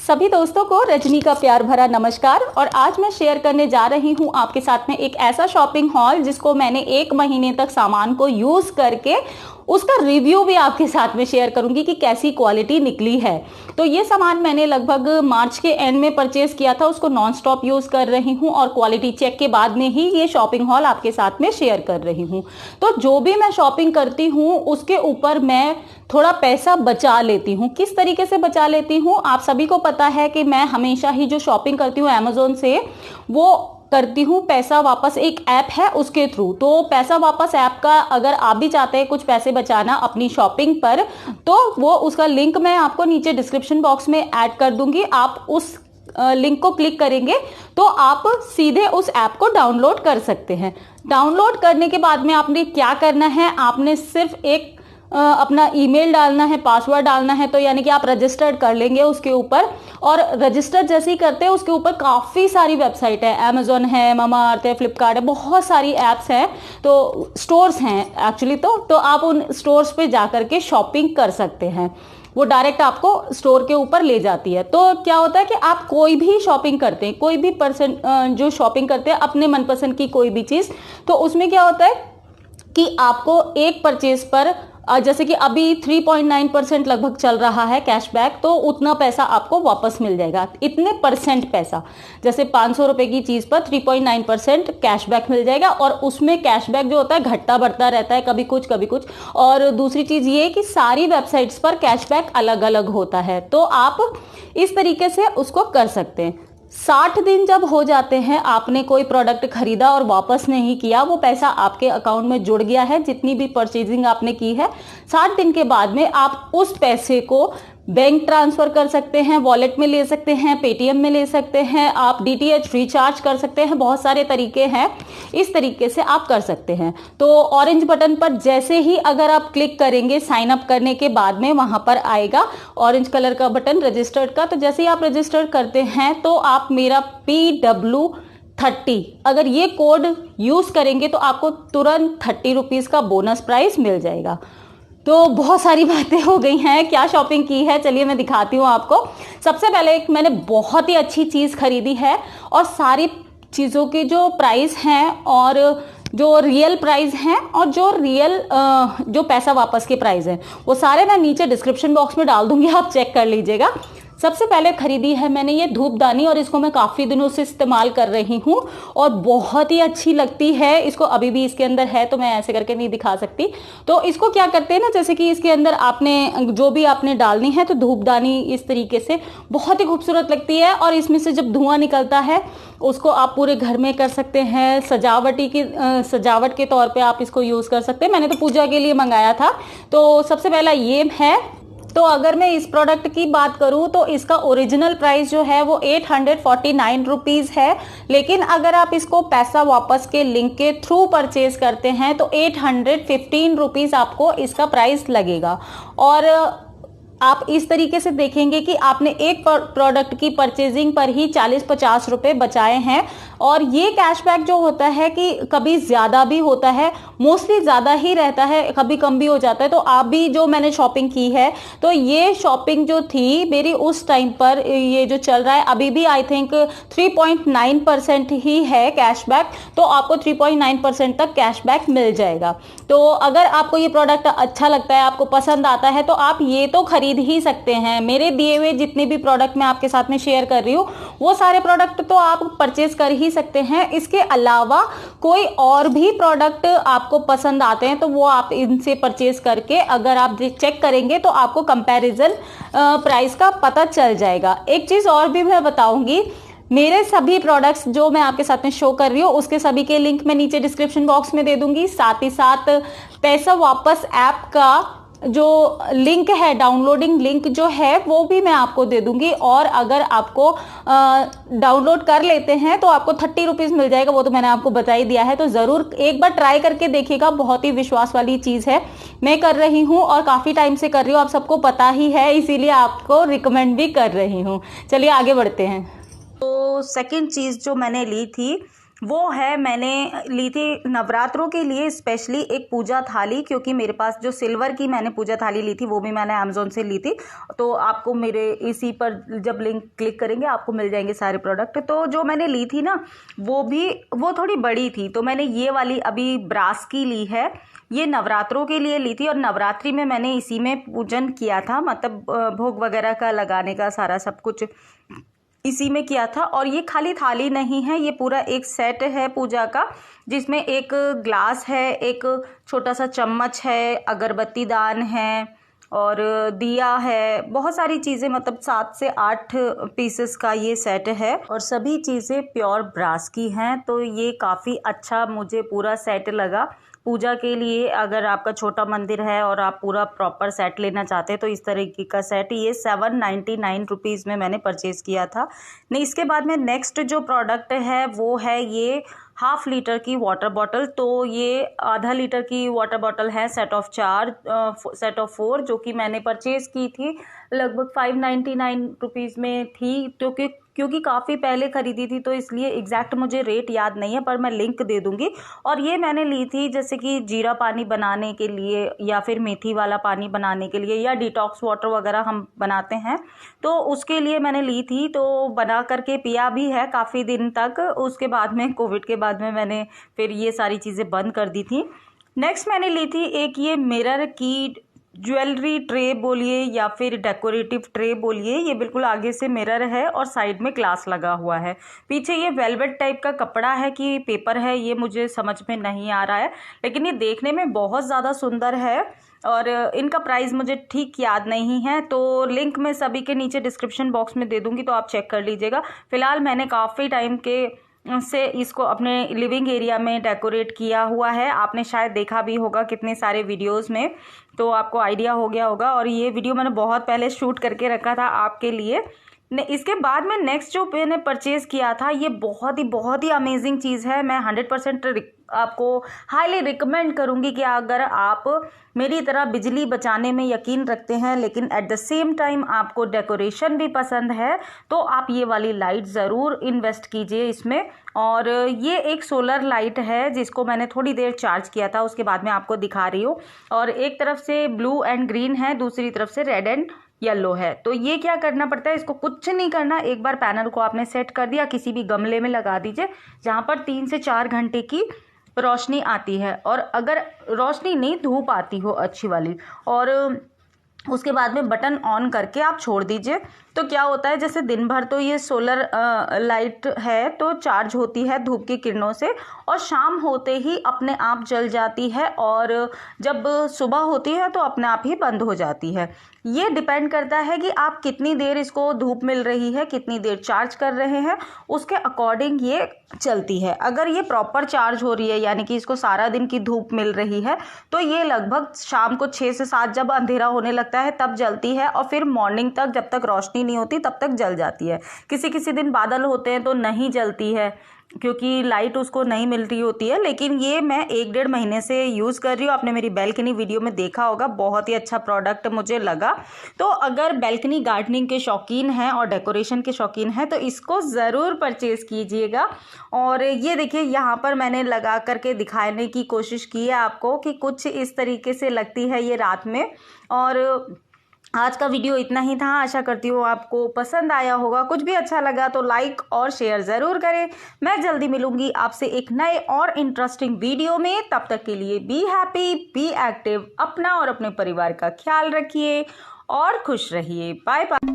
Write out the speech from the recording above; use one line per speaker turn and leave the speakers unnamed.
सभी दोस्तों को रजनी का प्यार भरा नमस्कार। और आज मैं शेयर करने जा रही हूं आपके साथ में एक ऐसा शॉपिंग हॉल जिसको मैंने 1 महीने तक सामान को यूज करके उसका रिव्यू भी आपके साथ में शेयर करूंगी कि कैसी क्वालिटी निकली है। तो ये सामान मैंने लगभग मार्च के एंड में परचेज किया था, उसको नॉन स्टॉप यूज कर रही हूँ और क्वालिटी चेक के बाद में ही ये शॉपिंग हॉल आपके साथ में शेयर कर रही हूँ। तो जो भी मैं शॉपिंग करती हूँ उसके ऊपर मैं थोड़ा पैसा बचा लेती हूँ। किस तरीके से बचा लेती हूँ, आप सभी को पता है कि मैं हमेशा ही जो शॉपिंग करती हूँ अमेजोन से वो करती हूँ पैसा वापस, एक ऐप है उसके थ्रू। तो पैसा वापस ऐप का अगर आप भी चाहते हैं कुछ पैसे बचाना अपनी शॉपिंग पर, तो वो उसका लिंक मैं आपको नीचे डिस्क्रिप्शन बॉक्स में ऐड कर दूंगी। आप उस लिंक को क्लिक करेंगे तो आप सीधे उस ऐप को डाउनलोड कर सकते हैं। डाउनलोड करने के बाद में आपने क्या करना है, आपने सिर्फ एक अपना ईमेल डालना है, पासवर्ड डालना है, तो यानी कि आप रजिस्टर्ड कर लेंगे उसके ऊपर। और रजिस्टर जैसे ही करते हैं उसके ऊपर काफ़ी सारी वेबसाइट है, अमेजोन है, मामाअर्थ है, फ्लिपकार्ट है, बहुत सारी ऐप्स हैं, तो स्टोर्स हैं एक्चुअली। तो आप उन स्टोर्स पे जा करके शॉपिंग कर सकते हैं, वो डायरेक्ट आपको स्टोर के ऊपर ले जाती है। तो क्या होता है कि आप कोई भी शॉपिंग करते हैं, कोई भी पर्सन जो शॉपिंग करते हैं अपने मनपसंद की कोई भी चीज़, तो उसमें क्या होता है कि आपको एक परचेज पर जैसे कि अभी 3.9% लगभग चल रहा है कैशबैक, तो उतना पैसा आपको वापस मिल जाएगा। इतने परसेंट पैसा, जैसे 500 रुपए की चीज पर 3.9% कैशबैक मिल जाएगा। और उसमें कैशबैक जो होता है घटता बढ़ता रहता है, कभी कुछ कभी कुछ। और दूसरी चीज ये कि सारी वेबसाइट्स पर कैशबैक अलग अलग होता है, तो आप इस तरीके से उसको कर सकते हैं। 60 दिन जब हो जाते हैं, आपने कोई प्रोडक्ट खरीदा और वापस नहीं किया, वो पैसा आपके अकाउंट में जुड़ गया है, जितनी भी परचेजिंग आपने की है, 60 दिन के बाद में आप उस पैसे को बैंक ट्रांसफर कर सकते हैं, वॉलेट में ले सकते हैं, पेटीएम में ले सकते हैं, आप डीटीएच रिचार्ज कर सकते हैं, बहुत सारे तरीके हैं, इस तरीके से आप कर सकते हैं। तो ऑरेंज बटन पर जैसे ही अगर आप क्लिक करेंगे साइन अप करने के बाद में वहां पर आएगा ऑरेंज कलर का बटन रजिस्टर्ड का। तो जैसे ही आप रजिस्टर करते हैं तो आप मेरा PW30 अगर ये कोड यूज करेंगे तो आपको तुरंत 30 रुपीज का बोनस प्राइस मिल जाएगा। तो बहुत सारी बातें हो गई हैं, क्या शॉपिंग की है चलिए मैं दिखाती हूँ आपको। सबसे पहले एक मैंने बहुत ही अच्छी चीज़ खरीदी है और सारी चीज़ों के जो प्राइस हैं और जो रियल प्राइस हैं और जो रियल जो पैसा वापस के प्राइस हैं वो सारे मैं नीचे डिस्क्रिप्शन बॉक्स में डाल दूंगी, आप चेक कर लीजिएगा। सबसे पहले खरीदी है मैंने ये धूपदानी और इसको मैं काफ़ी दिनों से इस्तेमाल कर रही हूँ और बहुत ही अच्छी लगती है। इसको अभी भी इसके अंदर है तो मैं ऐसे करके नहीं दिखा सकती। तो इसको क्या करते हैं ना, जैसे कि इसके अंदर आपने जो भी आपने डालनी है, तो धूपदानी इस तरीके से बहुत ही खूबसूरत लगती है। और इसमें से जब धुआं निकलता है उसको आप पूरे घर में कर सकते हैं, सजावट के तौर पे आप इसको यूज़ कर सकते हैं। मैंने तो पूजा के लिए मंगाया था। तो सबसे पहला ये है। तो अगर मैं इस प्रोडक्ट की बात करूं तो इसका ओरिजिनल प्राइस जो है वो 849 रुपीज़ है, लेकिन अगर आप इसको पैसा वापस के लिंक के थ्रू परचेज करते हैं तो 815 रुपीज़ आपको इसका प्राइस लगेगा। और आप इस तरीके से देखेंगे कि आपने एक प्रोडक्ट की परचेजिंग पर ही 40-50 रुपए बचाए हैं। और ये कैशबैक जो होता है कि कभी ज़्यादा भी होता है, मोस्टली ज़्यादा ही रहता है, कभी कम भी हो जाता है। तो आप भी जो मैंने शॉपिंग की है, तो ये शॉपिंग जो थी मेरी उस टाइम पर, ये जो चल रहा है अभी भी आई थिंक 3.9% ही है कैशबैक, तो आपको 3.9% तक कैशबैक मिल जाएगा। तो अगर आपको ये प्रोडक्ट अच्छा लगता है, आपको पसंद आता है, तो आप ये तो खरीद ही सकते हैं। मेरे दिए हुए जितने भी प्रोडक्ट मैं आपके साथ में शेयर कर रही हूँ वो सारे प्रोडक्ट तो आप परचेज कर ही सकते हैं। इसके अलावा कोई और भी प्रोडक्ट आपको पसंद आते हैं तो वो आप इनसे परचेज करके अगर आप चेक करेंगे तो आपको कंपैरिजन प्राइस का पता चल जाएगा। एक चीज़ और भी मैं बताऊंगी, मेरे सभी प्रोडक्ट्स जो मैं आपके साथ में शो कर रही हूँ उसके सभी के लिंक मैं नीचे डिस्क्रिप्शन बॉक्स में दे दूंगी। साथ ही साथ पैसा वापस ऐप का जो लिंक है, डाउनलोडिंग लिंक जो है वो भी मैं आपको दे दूंगी। और अगर आपको डाउनलोड कर लेते हैं तो आपको 30 रुपीज़ मिल जाएगा, वो तो मैंने आपको बता ही दिया है। तो ज़रूर एक बार ट्राई करके देखिएगा, बहुत ही विश्वास वाली चीज़ है। मैं कर रही हूँ और काफ़ी टाइम से कर रही हूँ, आप सबको पता ही है, इसीलिए आपको रिकमेंड भी कर रही हूँ। चलिए आगे बढ़ते हैं। तो सेकेंड चीज़ जो मैंने ली थी वो है, मैंने ली थी नवरात्रों के लिए स्पेशली एक पूजा थाली, क्योंकि मेरे पास जो सिल्वर की मैंने पूजा थाली ली थी वो भी मैंने अमेज़ॉन से ली थी। तो आपको मेरे इसी पर जब लिंक क्लिक करेंगे आपको मिल जाएंगे सारे प्रोडक्ट। तो जो मैंने ली थी ना वो थोड़ी बड़ी थी, तो मैंने ये वाली अभी ब्रास की ली है। ये नवरात्रों के लिए ली थी और नवरात्रि में मैंने इसी में पूजन किया था, मतलब भोग वगैरह का लगाने का सारा सब कुछ इसी में किया था। और ये खाली थाली नहीं है, ये पूरा एक सेट है पूजा का, जिसमें एक ग्लास है, एक छोटा सा चम्मच है, अगरबत्ती दान है और दिया है, बहुत सारी चीज़ें, मतलब 7 से 8 पीसेस का ये सेट है और सभी चीज़ें प्योर ब्रास की हैं। तो ये काफ़ी अच्छा मुझे पूरा सेट लगा पूजा के लिए। अगर आपका छोटा मंदिर है और आप पूरा प्रॉपर सेट लेना चाहते हैं तो इस तरीके का सेट ये 799 रुपीज़ में मैंने परचेज़ किया था। नहीं, इसके बाद में नेक्स्ट जो प्रोडक्ट है वो है ये ½ लीटर की वाटर बॉटल। तो ये ½ लीटर की वाटर बॉटल है, सेट ऑफ 4, जो कि मैंने परचेज़ की थी लगभग 599 रुपीज़ में थी, क्योंकि काफ़ी पहले ख़रीदी थी, तो इसलिए एग्जैक्ट मुझे रेट याद नहीं है, पर मैं लिंक दे दूँगी। और ये मैंने ली थी जैसे कि जीरा पानी बनाने के लिए या फिर मेथी वाला पानी बनाने के लिए या डिटॉक्स वाटर वगैरह हम बनाते हैं, तो उसके लिए मैंने ली थी। तो बना करके पिया भी है काफ़ी दिन तक। उसके बाद में कोविड के बाद में मैंने फिर ये सारी चीज़ें बंद कर दी थी। नेक्स्ट मैंने ली थी एक ये मिरर की ज्वेलरी ट्रे बोलिए या फिर डेकोरेटिव ट्रे बोलिए। ये बिल्कुल आगे से मिरर है और साइड में ग्लास लगा हुआ है। पीछे ये वेलवेट टाइप का कपड़ा है कि पेपर है ये मुझे समझ में नहीं आ रहा है, लेकिन ये देखने में बहुत ज़्यादा सुंदर है और इनका प्राइस मुझे ठीक याद नहीं है। तो लिंक मैं सभी के नीचे डिस्क्रिप्शन बॉक्स में दे दूँगी, तो आप चेक कर लीजिएगा। फ़िलहाल मैंने काफ़ी टाइम के से इसको अपने लिविंग एरिया में डेकोरेट किया हुआ है। आपने शायद देखा भी होगा कितने सारे वीडियोस में, तो आपको आइडिया हो गया होगा। और ये वीडियो मैंने बहुत पहले शूट करके रखा था आपके लिए। इसके बाद में नेक्स्ट जो मैंने परचेज़ किया था ये बहुत ही अमेजिंग चीज़ है। मैं 100% आपको हाईली रिकमेंड करूँगी कि अगर आप मेरी तरह बिजली बचाने में यकीन रखते हैं लेकिन एट द सेम टाइम आपको डेकोरेशन भी पसंद है, तो आप ये वाली लाइट ज़रूर इन्वेस्ट कीजिए इसमें। और ये एक सोलर लाइट है जिसको मैंने थोड़ी देर चार्ज किया था, उसके बाद में आपको दिखा रही हूँ। और एक तरफ से ब्लू एंड ग्रीन है, दूसरी तरफ से रेड एंड येलो है। तो ये क्या करना पड़ता है, इसको कुछ नहीं करना, एक बार पैनल को आपने सेट कर दिया, किसी भी गमले में लगा दीजिए जहाँ पर 3 से 4 घंटे की रोशनी आती है। और अगर रोशनी नहीं, धूप आती हो अच्छी वाली, और उसके बाद में बटन ऑन करके आप छोड़ दीजिए। तो क्या होता है, जैसे दिन भर तो ये सोलर लाइट है तो चार्ज होती है धूप की किरणों से, और शाम होते ही अपने आप जल जाती है, और जब सुबह होती है तो अपने आप ही बंद हो जाती है। ये डिपेंड करता है कि आप कितनी देर इसको धूप मिल रही है, कितनी देर चार्ज कर रहे हैं, उसके अकॉर्डिंग ये चलती है। अगर ये प्रॉपर चार्ज हो रही है, यानी कि इसको सारा दिन की धूप मिल रही है, तो ये लगभग शाम को 6 से 7 जब अंधेरा होने लगता है तब जलती है, और फिर मॉर्निंग तक जब तक रोशनी नहीं होती तब तक जल जाती है। किसी किसी दिन बादल होते हैं तो नहीं जलती है, क्योंकि लाइट उसको नहीं मिल रही होती है। लेकिन ये मैं 1-1.5 महीने से यूज़ कर रही हूँ। आपने मेरी बैल्कनी वीडियो में देखा होगा, बहुत ही अच्छा प्रोडक्ट मुझे लगा। तो अगर बैल्कनी गार्डनिंग के शौकीन हैं और डेकोरेशन के शौकीन हैं तो इसको ज़रूर परचेज़ कीजिएगा। और ये देखिए, यहाँ पर मैंने लगा करके दिखाने की कोशिश की है आपको कि कुछ इस तरीके से लगती है ये रात में। और आज का वीडियो इतना ही था। आशा करती हूँ आपको पसंद आया होगा। कुछ भी अच्छा लगा तो लाइक और शेयर ज़रूर करें। मैं जल्दी मिलूंगी आपसे एक नए और इंटरेस्टिंग वीडियो में। तब तक के लिए बी हैप्पी, बी एक्टिव, अपना और अपने परिवार का ख्याल रखिए और खुश रहिए। Bye bye.